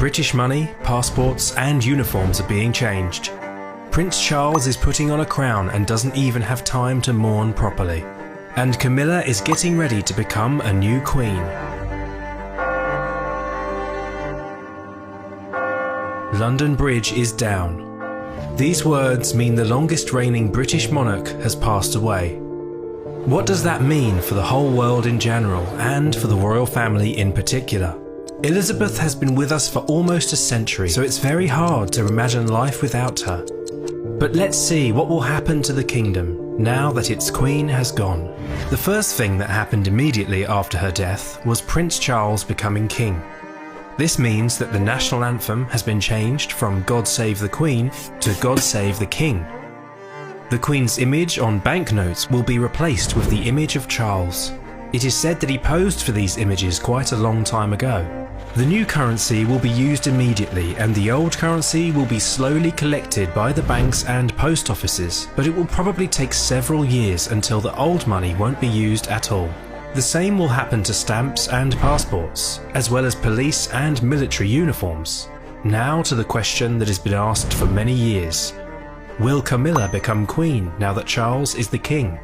British money, passports and uniforms are being changed. Prince Charles is putting on a crown and doesn't even have time to mourn properly. And Camilla is getting ready to become a new queen. London Bridge is down. These words mean the longest reigning British monarch has passed away. What does that mean for the whole world in general and for the royal family in particular? Elizabeth has been with us for almost a century, so it's very hard to imagine life without her. But let's see what will happen to the kingdom now that its queen has gone. The first thing that happened immediately after her death was Prince Charles becoming king. This means that the national anthem has been changed from God Save the Queen to God Save the King. The Queen's image on banknotes will be replaced with the image of Charles. It is said that he posed for these images quite a long time ago. The new currency will be used immediately and the old currency will be slowly collected by the banks and post offices, but it will probably take several years until the old money won't be used at all. The same will happen to stamps and passports, as well as police and military uniforms. Now to the question that has been asked for many years. Will Camilla become queen now that Charles is the king?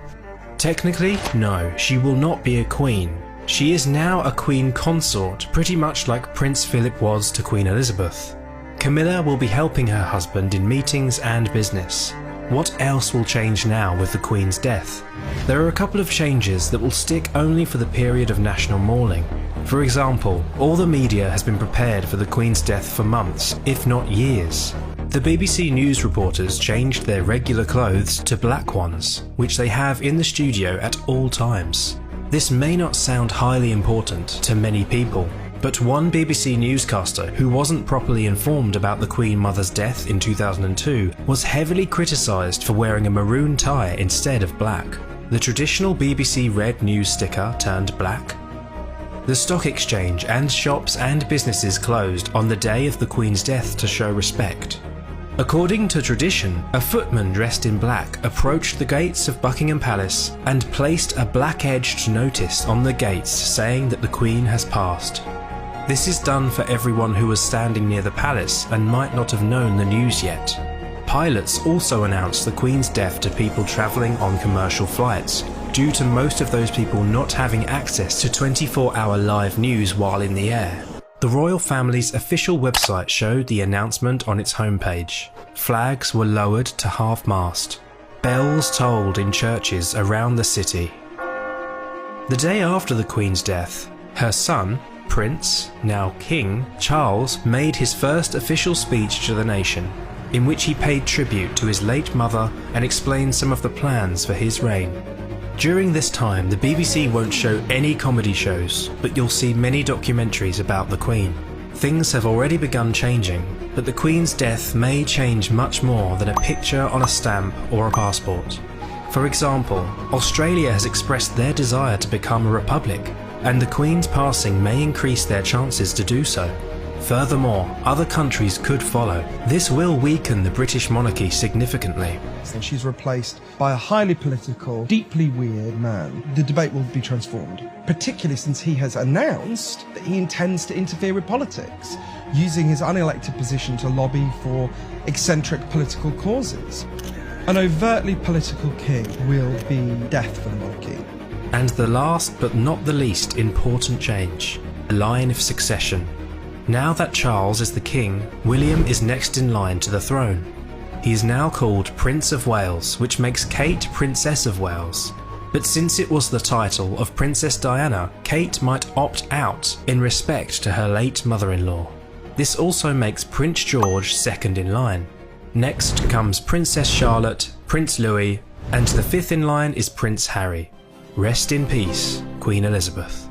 Technically, no, she will not be a queen. She is now a queen consort, pretty much like Prince Philip was to Queen Elizabeth. Camilla will be helping her husband in meetings and business. What else will change now with the Queen's death? There are a couple of changes that will stick only for the period of national mourning. For example, all the media has been prepared for the Queen's death for months, if not years. The BBC News reporters changed their regular clothes to black ones, which they have in the studio at all times. This may not sound highly important to many people, but one BBC newscaster who wasn't properly informed about the Queen Mother's death in 2002 was heavily criticised for wearing a maroon tie instead of black. The traditional BBC red news sticker turned black. The stock exchange and shops and businesses closed on the day of the Queen's death to show respect. According to tradition, a footman dressed in black approached the gates of Buckingham Palace and placed a black-edged notice on the gates saying that the Queen has passed. This is done for everyone who was standing near the palace and might not have known the news yet. Pilots also announced the Queen's death to people travelling on commercial flights, due to most of those people not having access to 24-hour live news while in the air. The royal family's official website showed the announcement on its homepage. Flags were lowered to half-mast. Bells tolled in churches around the city. The day after the Queen's death, her son, Prince, now King, Charles made his first official speech to the nation, in which he paid tribute to his late mother and explained some of the plans for his reign. During this time, the BBC won't show any comedy shows, but you'll see many documentaries about the Queen. Things have already begun changing, but the Queen's death may change much more than a picture on a stamp or a passport. For example, Australia has expressed their desire to become a republic, and the Queen's passing may increase their chances to do so. Furthermore, other countries could follow. This will weaken the British monarchy significantly. And she's replaced by a highly political, deeply weird man. The debate will be transformed, particularly since he has announced that he intends to interfere with politics, using his unelected position to lobby for eccentric political causes. An overtly political king will be death for the monarchy. And the last but not the least important change, a line of succession. Now that Charles is the king, William is next in line to the throne. He is now called Prince of Wales, which makes Kate Princess of Wales. But since it was the title of Princess Diana, Kate might opt out in respect to her late mother-in-law. This also makes Prince George second in line. Next comes Princess Charlotte, Prince Louis, and the fifth in line is Prince Harry. Rest in peace, Queen Elizabeth.